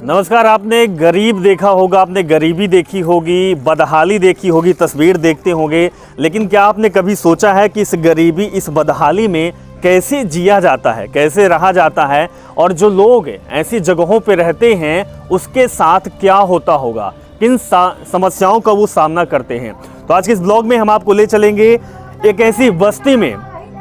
नमस्कार। आपने गरीब देखा होगा, आपने गरीबी देखी होगी, बदहाली देखी होगी, तस्वीर देखते होंगे, लेकिन क्या आपने कभी सोचा है कि इस गरीबी, इस बदहाली में कैसे जिया जाता है, कैसे रहा जाता है, और जो लोग ऐसी जगहों पे रहते हैं उसके साथ क्या होता होगा, किन समस्याओं का वो सामना करते हैं। तो आज के इस ब्लॉग में हम आपको ले चलेंगे एक ऐसी बस्ती में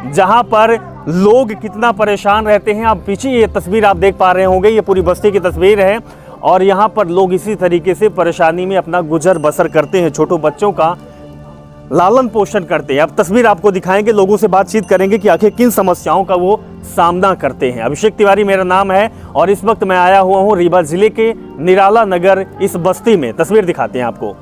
जहां पर लोग कितना परेशान रहते हैं। आप पीछे ये तस्वीर आप देख पा रहे होंगे, ये पूरी बस्ती की तस्वीर है और यहाँ पर लोग इसी तरीके से परेशानी में अपना गुजर बसर करते हैं, छोटों बच्चों का लालन पोषण करते हैं। अब तस्वीर आपको दिखाएंगे, लोगों से बातचीत करेंगे कि आखिर किन समस्याओं का वो सामना करते हैं। अभिषेक तिवारी मेरा नाम है और इस वक्त मैं आया हुआ हूँ रीवा जिले के निराला नगर इस बस्ती में। तस्वीर दिखाते हैं आपको।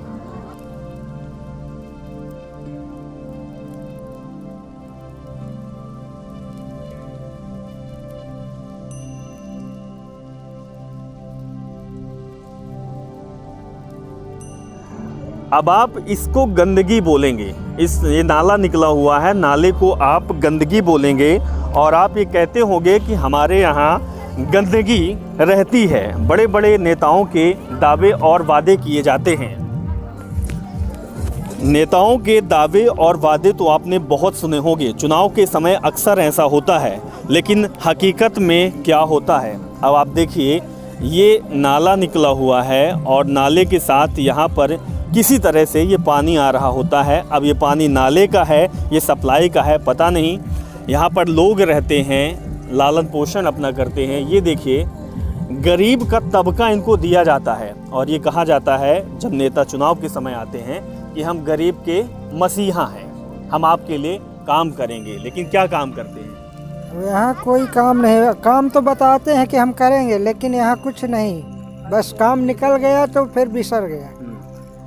अब आप इसको गंदगी बोलेंगे, ये नाला निकला हुआ है, नाले को आप गंदगी बोलेंगे और आप ये कहते होंगे कि हमारे यहाँ गंदगी रहती है। बड़े बड़े नेताओं के दावे और वादे किए जाते हैं। नेताओं के दावे और वादे तो आपने बहुत सुने होंगे, चुनाव के समय अक्सर ऐसा होता है, लेकिन हकीकत में क्या होता है। अब आप देखिए, ये नाला निकला हुआ है और नाले के साथ यहाँ पर किसी तरह से ये पानी आ रहा होता है। अब ये पानी नाले का है, ये सप्लाई का है, पता नहीं। यहाँ पर लोग रहते हैं, लालन पोषण अपना करते हैं। ये देखिए, गरीब का तबका इनको दिया जाता है और ये कहा जाता है जब नेता चुनाव के समय आते हैं कि हम गरीब के मसीहा हैं, हम आपके लिए काम करेंगे। लेकिन क्या काम करते हैं? यहाँ कोई काम नहीं। काम तो बताते हैं कि हम करेंगे, लेकिन यहाँ कुछ नहीं, बस काम निकल गया तो फिर बिसर गया।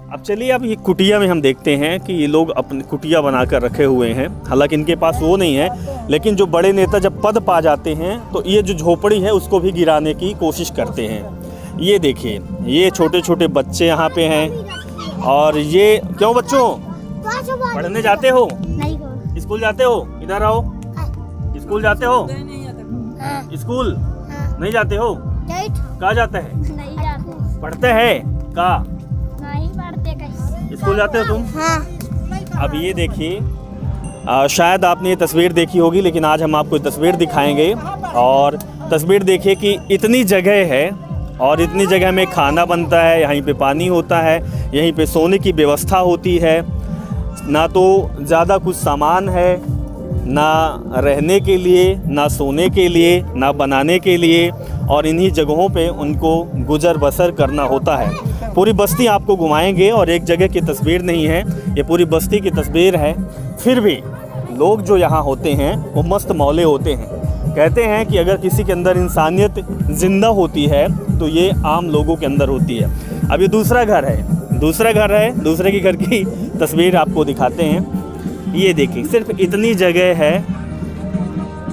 अब चलिए, अब ये कुटिया में हम देखते हैं कि ये लोग अपनी कुटिया बनाकर रखे हुए हैं। हालांकि इनके पास वो नहीं है, लेकिन जो बड़े नेता जब पद पा जाते हैं तो ये जो झोपड़ी है उसको भी गिराने की कोशिश करते हैं। ये देखिए, ये छोटे छोटे बच्चे यहाँ पे हैं। और ये क्यों बच्चों, पढ़ने जाते हो? नहीं। स्कूल जाते हो? इधर आओ। स्कूल जाते हो? स्कूल नहीं जाते हो? कहाँ जाते हैं? पढ़ते हैं का? स्कूल जाते हो तुम? हाँ। अब ये देखिए, शायद आपने ये तस्वीर देखी होगी, लेकिन आज हम आपको तस्वीर दिखाएंगे। और तस्वीर देखिए कि इतनी जगह है और इतनी जगह में खाना बनता है, यहीं पे पानी होता है, यहीं पे सोने की व्यवस्था होती है। ना तो ज़्यादा कुछ सामान है, ना रहने के लिए, ना सोने के लिए, ना बनाने के लिए, और इन्हीं जगहों पे उनको गुजर बसर करना होता है। पूरी बस्ती आपको घुमाएंगे और एक जगह की तस्वीर नहीं है, ये पूरी बस्ती की तस्वीर है। फिर भी लोग जो यहाँ होते हैं वो मस्त मौले होते हैं। कहते हैं कि अगर किसी के अंदर इंसानियत ज़िंदा होती है तो ये आम लोगों के अंदर होती है। अब ये दूसरा घर है, दूसरे के घर की तस्वीर आपको दिखाते हैं। ये देखिए, सिर्फ इतनी जगह है,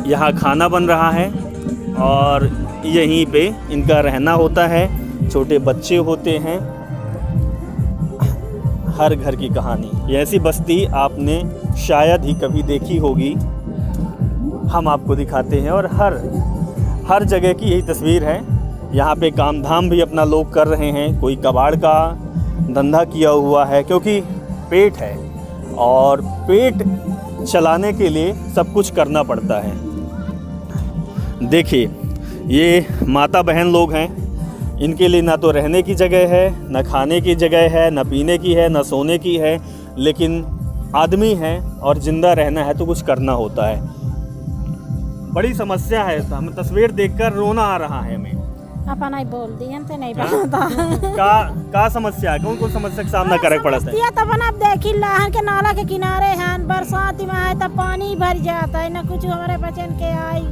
यहाँ खाना बन रहा है और यहीं पे इनका रहना होता है। छोटे बच्चे होते हैं। हर घर की कहानी, ये ऐसी बस्ती आपने शायद ही कभी देखी होगी। हम आपको दिखाते हैं और हर जगह की यही तस्वीर है। यहाँ पे काम धाम भी अपना लोग कर रहे हैं। कोई कबाड़ का धंधा किया हुआ है, क्योंकि पेट है और पेट चलाने के लिए सब कुछ करना पड़ता है। देखिए, ये माता बहन लोग हैं, इनके लिए ना तो रहने की जगह है, ना खाने की जगह है, ना पीने की है, ना सोने की है, लेकिन आदमी है और ज़िंदा रहना है तो कुछ करना होता है। बड़ी समस्या है, हमें तस्वीर देखकर रोना आ रहा है। हमें अपन नहीं बोल दी, हमसे नहीं पता का समस्या, कौन कौन समस्या का सामना करे पड़ता है? तब आप देखी लहर के नाला के किनारे हैं, बरसात में आए तब पानी भर जाता है, ना कुछ हमारे बचन के आई।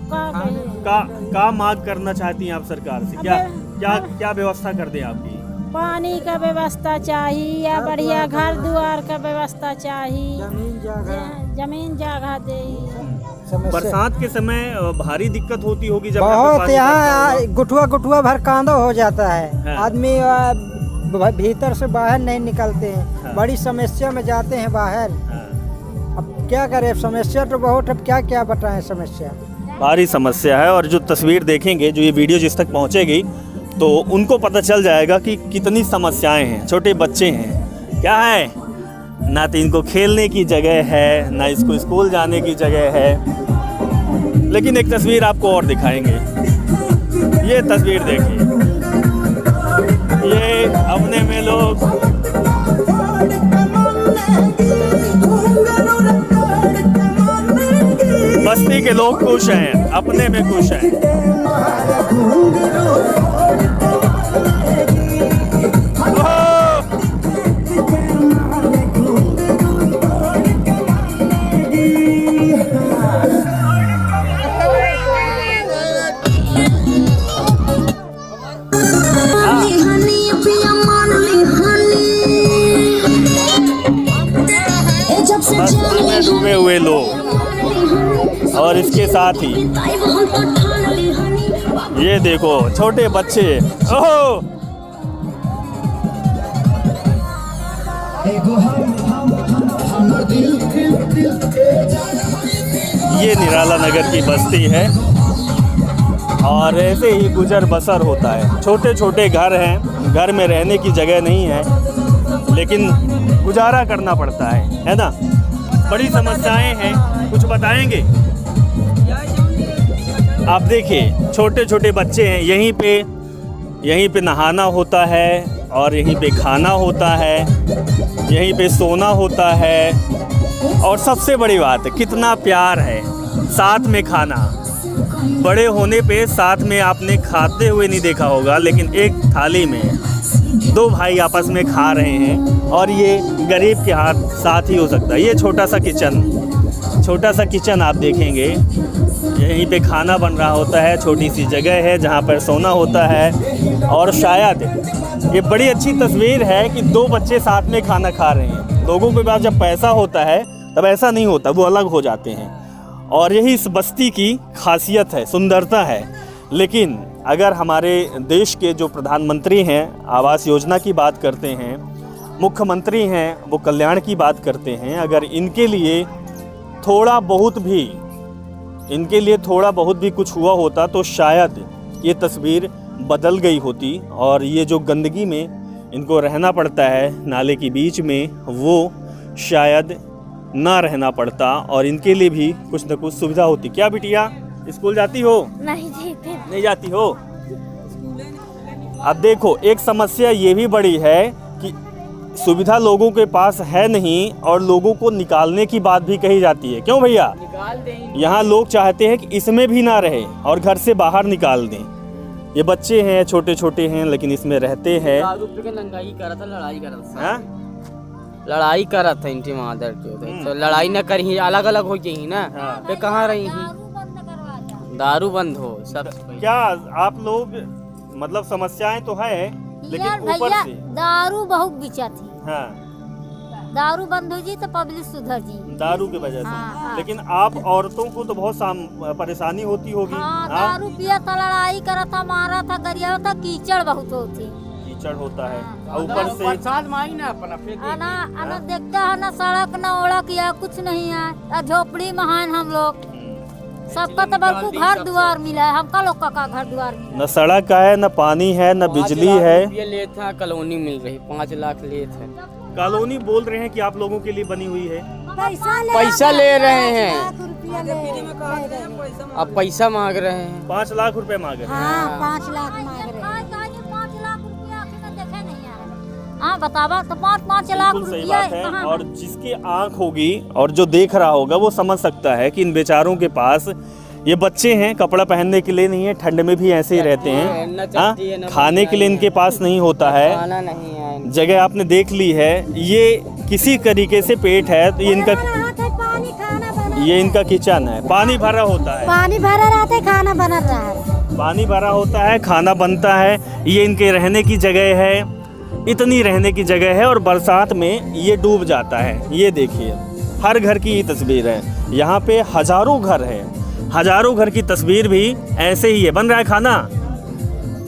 का मांग करना चाहती हैं आप सरकार से? क्या व्यवस्था कर दें आपकी? पानी का व्यवस्था चाहिए, या बढ़िया घर द्वार का व्यवस्था चाहिए, जमीन जगह दे। बरसात के समय भारी दिक्कत होती होगी जब बहुत। यहाँ गुठुआ भर कांदा हो जाता है। हाँ। आदमी भीतर से बाहर नहीं निकलते हैं। हाँ। बड़ी समस्या में जाते हैं बाहर। हाँ। अब क्या करें, समस्या तो बहुत। अब क्या बताएं, समस्या भारी समस्या है। और जो तस्वीर देखेंगे, जो ये वीडियो जिस तक पहुंचेगी, तो उनको पता चल जाएगा कि कितनी समस्याएं हैं। छोटे बच्चे हैं, क्या है, ना तो इनको खेलने की जगह है, ना इसको स्कूल जाने की जगह है। लेकिन एक तस्वीर आपको और दिखाएंगे। ये तस्वीर देखिए, ये अपने में लोग बस्ती के लोग खुश हैं, अपने में खुश हैं। मस्ती में डूबे हुए लोग, और इसके साथ ही ये देखो छोटे बच्चे, ओहो ये निराला नगर की बस्ती है और ऐसे ही गुजर बसर होता है। छोटे छोटे घर हैं, घर में रहने की जगह नहीं है, लेकिन गुजारा करना पड़ता है ना। बड़ी समस्याएं हैं, कुछ बताएंगे? आप देखिए छोटे छोटे बच्चे हैं, यहीं पे नहाना होता है और यहीं पे खाना होता है, यहीं पे सोना होता है। और सबसे बड़ी बात है कितना प्यार है, साथ में खाना। बड़े होने पे साथ में आपने खाते हुए नहीं देखा होगा, लेकिन एक थाली में दो भाई आपस में खा रहे हैं, और ये गरीब के हाथ साथ ही हो सकता है। ये छोटा सा किचन आप देखेंगे, यहीं पे खाना बन रहा होता है, छोटी सी जगह है जहाँ पर सोना होता है। और शायद ये बड़ी अच्छी तस्वीर है कि दो बच्चे साथ में खाना खा रहे हैं। लोगों के पास जब पैसा होता है तब ऐसा नहीं होता, वो अलग हो जाते हैं। और यही इस बस्ती की खासियत है, सुंदरता है। लेकिन अगर हमारे देश के जो प्रधानमंत्री हैं आवास योजना की बात करते हैं, मुख्यमंत्री हैं वो कल्याण की बात करते हैं, अगर इनके लिए थोड़ा बहुत भी कुछ हुआ होता तो शायद ये तस्वीर बदल गई होती। और ये जो गंदगी में इनको रहना पड़ता है नाले के बीच में, वो शायद ना रहना पड़ता और इनके लिए भी कुछ न कुछ सुविधा होती। क्या बिटिया स्कूल जाती हो? नहीं जाती हो? अब देखो एक समस्या ये भी बड़ी है कि सुविधा लोगों के पास है नहीं, और लोगों को निकालने की बात भी कही जाती है। क्यों भैया? यहाँ लोग चाहते हैं कि इसमें भी ना रहे और घर से बाहर निकाल दें। ये बच्चे हैं, छोटे छोटे हैं, लेकिन इसमें रहते हैं। लड़ाई करा था इनके मादर के, तो लड़ाई न करी, अलग अलग हो गई ना। पे कहाँ रही हैं? दारू बंद हो सब। क्या आप लोग मतलब समस्याएं तो है, लेकिन ऊपर से दारू बहुत बिचा थी। हाँ, दारू बंद हो जी तो पब्लिक सुधर जी, दारू की वजह से। हाँ। लेकिन आप औरतों को तो बहुत परेशानी होती होगी। हाँ, दारू पिया था, लड़ाई करा था, मारा था, गरिया था, कीचड़ बहुत होती, कीचड़ होता है। ऊपर से ना देखता है ना सड़क ना ओड़क या कुछ नहीं है, झोपड़ी में हैं हम लोग। सबका तो बल्कु घर द्वार मिला है, हमका लोग का घर द्वार मिला। न सड़क का है, न पानी है, न बिजली है। ये लेते हैं कॉलोनी मिल रही, 5 लाख लेते हैं। कॉलोनी बोल रहे हैं कि आप लोगों के लिए बनी हुई है। पैसा ले रहे हैं, अब पैसा मांग रहे हैं। 5 लाख रुपए मांग रहे हैं। 5 लाख मांग रहे हैं। 5 लाख रुपया देखे नहीं है। हाँ बतावा तो 5 लाख सही बात है। और जिसकी आंख होगी और जो देख रहा होगा वो समझ सकता है कि इन बेचारों के पास, ये बच्चे हैं, कपड़ा पहनने के लिए नहीं है, ठंड में भी ऐसे ही रहते हैं। हाँ, खाने के लिए इनके पास नहीं होता है, जगह आपने देख ली है। ये किसी तरीके से पेट है तो ये इनका किचन है। पानी भरा होता है, पानी भरा रहता है, खाना बना रहा है, पानी भरा होता है, खाना बनता है। ये इनके रहने की जगह है, इतनी रहने की जगह है, और बरसात में ये डूब जाता है। ये देखिए हर घर की ये तस्वीर है। यहाँ पे हजारों घर है, हजारों घर की तस्वीर भी ऐसे ही है। बन रहा है खाना,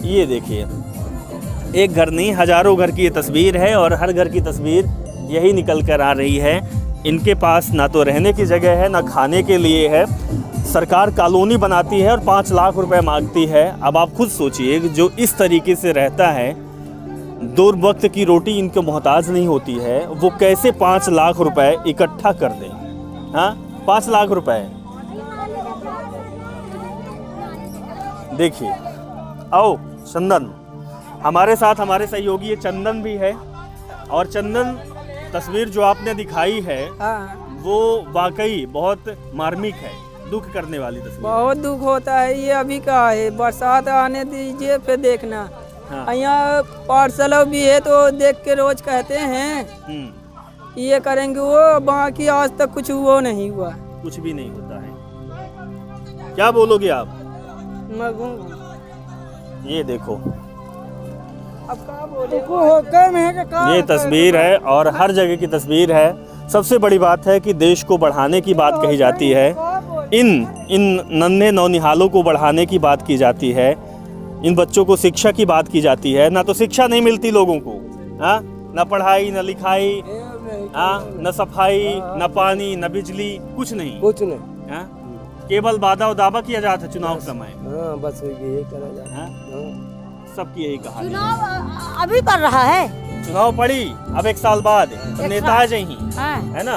ये देखिए एक घर नहीं हजारों घर की ये तस्वीर है, और हर घर की तस्वीर यही निकल कर आ रही है। इनके पास ना तो रहने की जगह है, ना खाने के लिए है। सरकार कॉलोनी बनाती है और 5 लाख रुपए मांगती है। अब आप खुद सोचिए कि जो इस तरीके से रहता है, 2 वक्त की रोटी इनको मोहताज नहीं होती है, वो कैसे 5 लाख रुपए इकट्ठा कर दें? हाँ, 5 लाख रुपए। देखिए, आओ चंदन हमारे साथ, हमारे सहयोगी चंदन भी है। और चंदन, तस्वीर जो आपने दिखाई है वो वाकई बहुत मार्मिक है, दुख करने वाली तस्वीर। बहुत दुख होता है। ये अभी का है, बरसात आने दीजिए फिर देखना। हाँ। यहाँ पार्सल भी है तो देख के रोज कहते हैं ये करेंगे वो, बाकी आज तक कुछ वो नहीं हुआ, कुछ भी नहीं होता है। क्या बोलोगे आप? ये देखो, अब क्या बोले? ये तस्वीर है और हर जगह की तस्वीर है। सबसे बड़ी बात है कि देश को बढ़ाने की बात कही जाती है, इन नन्हे नौनिहालों को बढ़ाने की बात की जाती है, इन बच्चों को शिक्षा की बात की जाती है। ना तो शिक्षा नहीं मिलती लोगों को, हाँ, ना पढ़ाई, ना लिखाई, हाँ, न सफाई, न पानी, न बिजली, कुछ नहीं, हाँ? केवल वादा और दावा किया जाता है चुनाव समय। बस यही करा जाए। हाँ? सबकी यही कहानी है। चुनाव अभी कर रहा है, चुनाव पड़ी अब 1 साल बाद, तो नेता आ जाएंगे, है ना।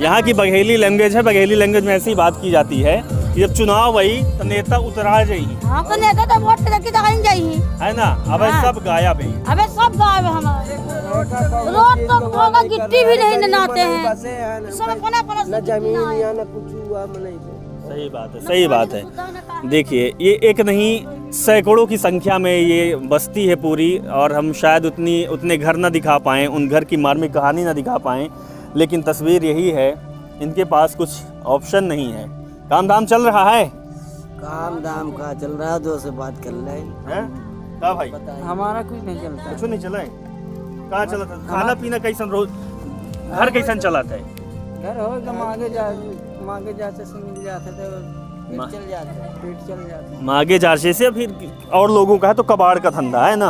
यहाँ की बघेली लैंग्वेज है, बघेली लैंग्वेज में ऐसी बात की जाती है कि जब चुनाव आई तो नेता उतरा जाएंगे। हाँ, तो नेता तो वोट करके दगाई जाएंगे, है ना। अब सब गायब है, अबे सब गायब है हमारे। रोड तो होगा, गिट्टी भी नहीं बनाते हैं, सब अपना जमीन या ना कुछ हुआ नहीं। सही बात है, सही बात है। देखिए, ये एक नहीं सैकड़ों की संख्या में ये बस्ती है पूरी, और हम शायद उतने घर ना दिखा पाएँ, उन घर की मार्मिक कहानी ना दिखा पाएँ, लेकिन तस्वीर यही है। इनके पास कुछ ऑप्शन नहीं है। काम धाम चल रहा है? काम दाम का चल रहा है, 2 से बात कर रहे हैं। क्या भाई? हमारा कुछ नहीं चलता। कुछ नहीं चला है? कहाँ चला था? खाना पीना कैसन, रोज घर कैसन चला था? घर हो तो मांगे जाते से मिल जाते तो पेट चल जाते। मांगे जाचे से फिर और लोगों का है तो कबाड़ का धंधा है ना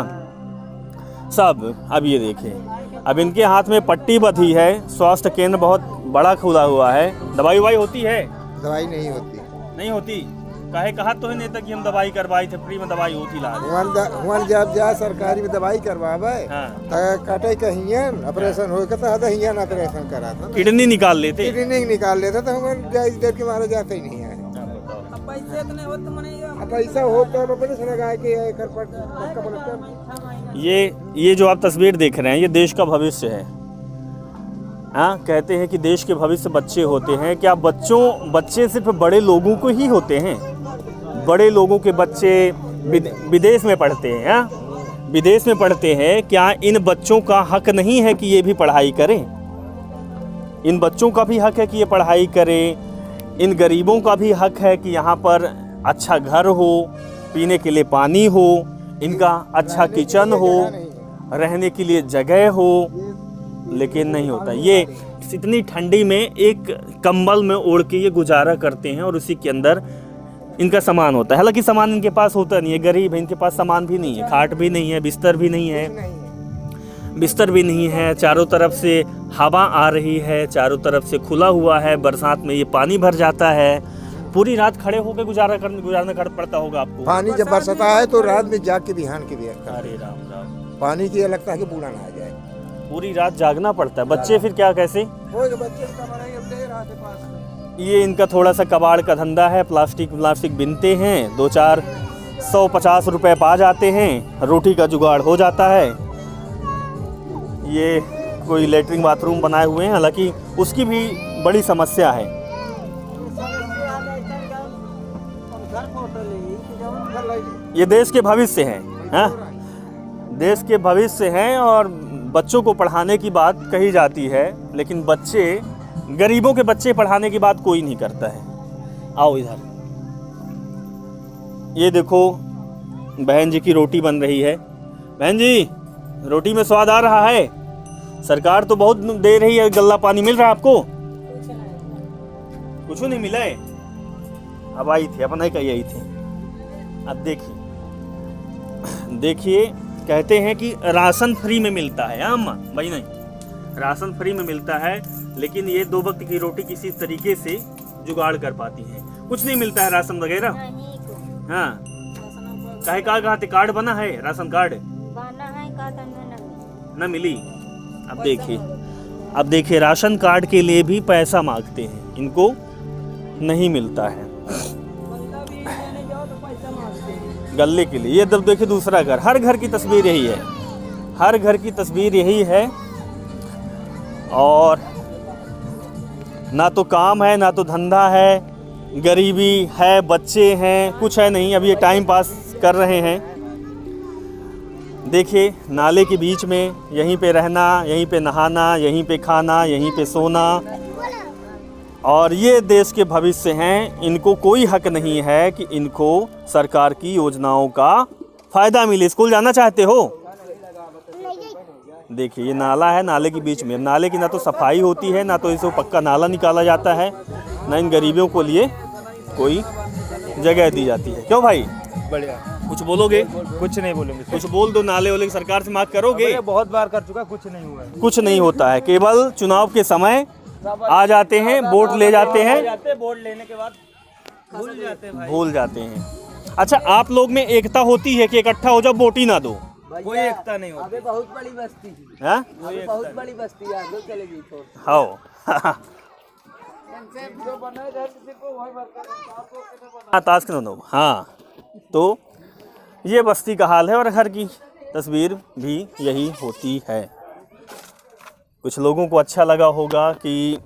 सब। अब ये देखिए, अब इनके हाथ में पट्टी बंधी है। स्वास्थ्य केंद्र बहुत बड़ा खुला हुआ है। दवाई ववाई होती है? दवाई नहीं होती। नहीं होती? काहे कहा तो है नेता कि हम दवाई करवाई थे, फ्री में दवाई होती ला। हुआं जब जा सरकारी में दवाई करवावे त काटे कहियन ऑपरेशन होए त हदहियन ऑपरेशन कराता, किडनी निकाल लेते, किडनी निकाल लेते तो हम जायज डेट के मारे जाते ही नहीं है। पैसे इतने होते मने पैसा होता है अपने से लगा के कर पड़। ये जो आप तस्वीर देख रहे हैं, ये देश का भविष्य है। हाँ, कहते हैं कि देश के भविष्य बच्चे होते हैं। क्या बच्चे सिर्फ बड़े लोगों को ही होते हैं? बड़े लोगों के बच्चे विदेश में पढ़ते हैं, हाँ, विदेश में पढ़ते हैं। क्या इन बच्चों का हक नहीं है कि ये भी पढ़ाई करें? इन बच्चों का भी हक है कि ये पढ़ाई करें। इन गरीबों का भी हक है कि यहाँ पर अच्छा घर हो, पीने के लिए पानी हो, इनका अच्छा किचन हो, रहने के लिए जगह हो, लेकिन नहीं होता। ये इतनी ठंडी में एक कंबल में ओढ़ के ये गुजारा करते हैं और उसी के अंदर इनका सामान होता है। हालांकि सामान इनके पास होता नहीं है, गरीब है, इनके पास सामान भी नहीं है, खाट भी नहीं है, बिस्तर भी नहीं है, चारों तरफ से हवा आ रही है, चारों तरफ से खुला हुआ है। बरसात में ये पानी भर जाता है। पूरी रात खड़े होकर गुजारना पड़ता होगा आपको। पानी जब बरसता है तो रात में जाग के बिहान के भी अरे राम राम, पानी की लगता है कि बूढ़ा ना आ जाए, पूरी रात जागना पड़ता है। बच्चे फिर क्या, कैसे? ये इनका थोड़ा सा कबाड़ का धंधा है। प्लास्टिक बिनते हैं, 2-4 150 रुपए पा जाते हैं, रोटी का जुगाड़ हो जाता है। ये कोई लेटरिन बाथरूम बनाए हुए हैं, हालांकि उसकी भी बड़ी समस्या है। ये देश के भविष्य हैं, हाँ? देश के भविष्य हैं और बच्चों को पढ़ाने की बात कही जाती है, लेकिन गरीबों के बच्चे पढ़ाने की बात कोई नहीं करता है। आओ इधर, ये देखो बहन जी की रोटी बन रही है। बहन जी, रोटी में स्वाद आ रहा है? सरकार तो बहुत दे रही है, गल्ला पानी मिल रहा है आपको? कुछ नहीं मिला है। अब आई थी, अपना कही आई थी। अब देखिए, कहते हैं कि राशन फ्री में मिलता है। अम्मा भाई, नहीं, राशन फ्री में मिलता है, लेकिन ये 2 वक्त की रोटी किसी तरीके से जुगाड़ कर पाती हैं। कुछ नहीं मिलता है राशन वगैरह? नहीं को हाँ, काहे कहा कार्ड बना है, राशन कार्ड बना है का न मिली? अब देखिए राशन कार्ड के लिए भी पैसा मांगते हैं, इनको नहीं मिलता है। गल्ले के लिए ये तब देखिए दूसरा घर, हर घर की तस्वीर यही है, हर घर की तस्वीर यही है। और ना तो काम है ना तो धंधा है, गरीबी है, बच्चे हैं, कुछ है नहीं। अब ये टाइम पास कर रहे हैं। देखिए नाले के बीच में यहीं पे रहना, यहीं पे नहाना, यहीं पे खाना, यहीं पे सोना। और ये देश के भविष्य हैं, इनको कोई हक नहीं है कि इनको सरकार की योजनाओं का फ़ायदा मिले। स्कूल जाना चाहते हो? देखिए ये नाला है, नाले के बीच में, नाले की ना तो सफाई होती है, ना तो इसे पक्का नाला निकाला जाता है, ना इन गरीबों को लिए कोई जगह दी जाती है। क्यों भाई? बढ़िया। कुछ बोलोगे? कुछ नहीं बोलेंगे। कुछ बोल दो, नाले वाले की सरकार से मांग करोगे? बहुत बार कर चुका, कुछ नहीं हुआ है। कुछ नहीं होता है, केवल चुनाव के समय आ जाते हैं, वोट ले जाते हैं, वोट लेने के बाद भूल जाते हैं। अच्छा, आप लोग में एकता होती है कि इकट्ठा हो जाओ वोट ही ना दो? कोई एकता नहीं होती। अबे बहुत बड़ी बस्ती है, हाँ बहुत बड़ी बस्ती है, आगे चलेगी छोड़। हाँ ताश के दो। हाँ, तो ये बस्ती का हाल है और घर की तस्वीर भी यही होती है। कुछ लोगों को अच्छा लगा होगा कि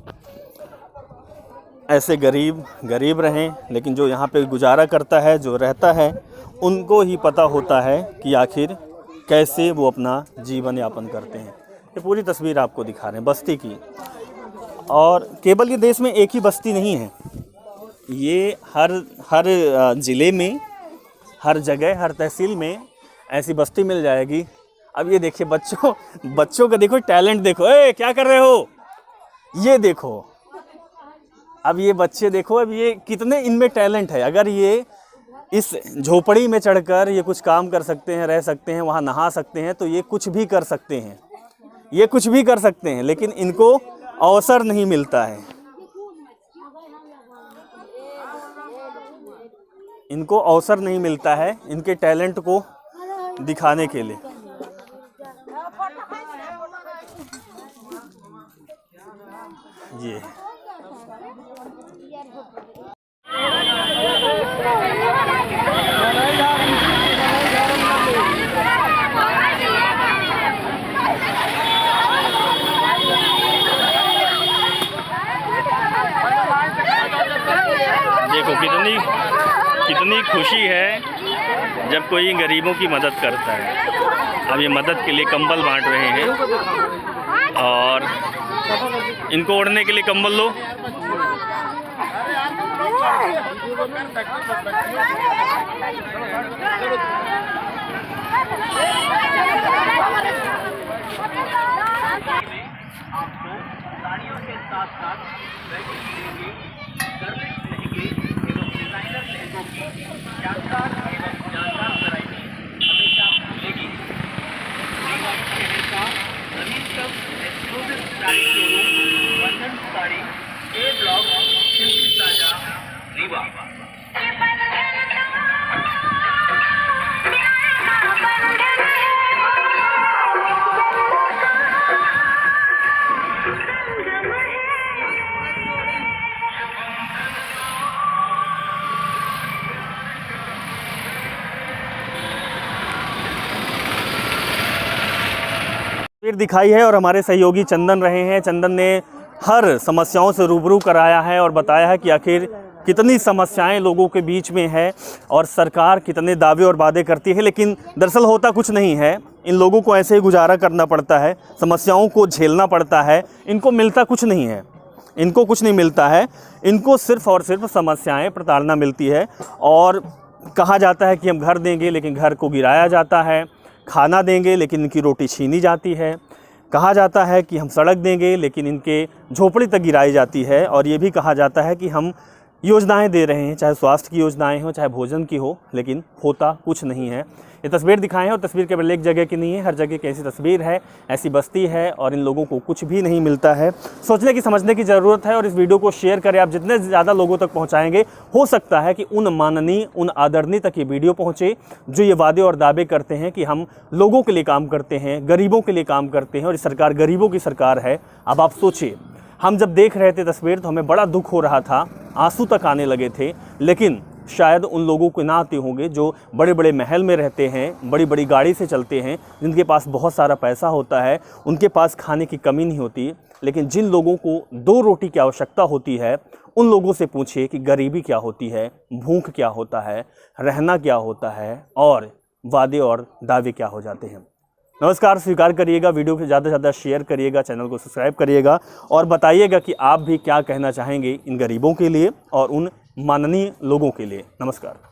ऐसे गरीब रहें, लेकिन जो यहाँ पे गुजारा करता है, जो रहता है, उनको ही पता होता है कि आखिर कैसे वो अपना जीवन यापन करते हैं। ये पूरी तस्वीर आपको दिखा रहे हैं बस्ती की। और केवल ये देश में एक ही बस्ती नहीं है, ये हर ज़िले में, हर जगह, हर तहसील में ऐसी बस्ती मिल जाएगी। अब ये देखिए बच्चों का देखो टैलेंट, देखो ए क्या कर रहे हो, ये देखो। अब ये बच्चे देखो, अब ये कितने इनमें टैलेंट है। अगर ये इस झोपड़ी में चढ़कर ये कुछ काम कर सकते हैं, रह सकते हैं, वहाँ नहा सकते हैं, तो ये कुछ भी कर सकते हैं, ये कुछ भी कर सकते हैं, लेकिन इनको अवसर नहीं मिलता है, इनको अवसर नहीं मिलता है इनके टैलेंट को दिखाने के लिए। ये देखो कितनी खुशी है जब कोई गरीबों की मदद करता है। अब ये मदद के लिए कंबल बांट रहे हैं और इनको ओढ़ने के लिए कंबल लो। आपको साड़ियों के साथ साथ डिजाइनर लहंगों की शानदार वैरायटी हमेशा मिलेगी। नवीनतम एक्सक्लूसिव साड़ी शोरूम बंधन साड़ी, ए ब्लॉक, सिल्क प्लाजा, रीवा। तस्वीर दिखाई है और हमारे सहयोगी चंदन रहे हैं। चंदन ने हर समस्याओं से रूबरू कराया है और बताया है कि आखिर कितनी समस्याएं लोगों के बीच में है और सरकार कितने दावे और वादे करती है, लेकिन दरअसल होता कुछ नहीं है। इन लोगों को ऐसे ही गुजारा करना पड़ता है, समस्याओं को झेलना पड़ता है, इनको मिलता कुछ नहीं है, इनको कुछ नहीं मिलता है। इनको सिर्फ़ और सिर्फ समस्याएँ, प्रताड़ना मिलती है और कहा जाता है कि हम घर देंगे लेकिन घर को गिराया जाता है, खाना देंगे लेकिन इनकी रोटी छीनी जाती है, कहा जाता है कि हम सड़क देंगे लेकिन इनके झोपड़ी तक गिराई जाती है, और ये भी कहा जाता है कि हम योजनाएं दे रहे हैं, चाहे स्वास्थ्य की योजनाएं हो, चाहे भोजन की हो, लेकिन होता कुछ नहीं है। ये तस्वीर दिखाएं हैं और तस्वीर केवल एक जगह की नहीं है, हर जगह की ऐसी तस्वीर है, ऐसी बस्ती है और इन लोगों को कुछ भी नहीं मिलता है। सोचने की समझने की ज़रूरत है और इस वीडियो को शेयर करें। आप जितने ज़्यादा लोगों तक पहुंचाएंगे, हो सकता है कि उन माननीय, उन आदरणीय तक ये वीडियो पहुंचे जो ये वादे और दावे करते हैं कि हम लोगों के लिए काम करते हैं, गरीबों के लिए काम करते हैं और ये सरकार गरीबों की सरकार है। अब आप सोचिए, हम जब देख रहे थे तस्वीर तो हमें बड़ा दुख हो रहा था, आंसू तक आने लगे थे, लेकिन शायद उन लोगों को ना आते होंगे जो बड़े बड़े महल में रहते हैं, बड़ी बड़ी गाड़ी से चलते हैं, जिनके पास बहुत सारा पैसा होता है, उनके पास खाने की कमी नहीं होती। लेकिन जिन लोगों को 2 रोटी की आवश्यकता होती है, उन लोगों से पूछिए कि गरीबी क्या होती है, भूख क्या होता है, रहना क्या होता है और वादे और दावे क्या हो जाते हैं। नमस्कार, स्वीकार करिएगा, वीडियो को ज़्यादा से ज़्यादा शेयर करिएगा, चैनल को सब्सक्राइब करिएगा और बताइएगा कि आप भी क्या कहना चाहेंगे इन गरीबों के लिए और उन माननीय लोगों के लिए। नमस्कार।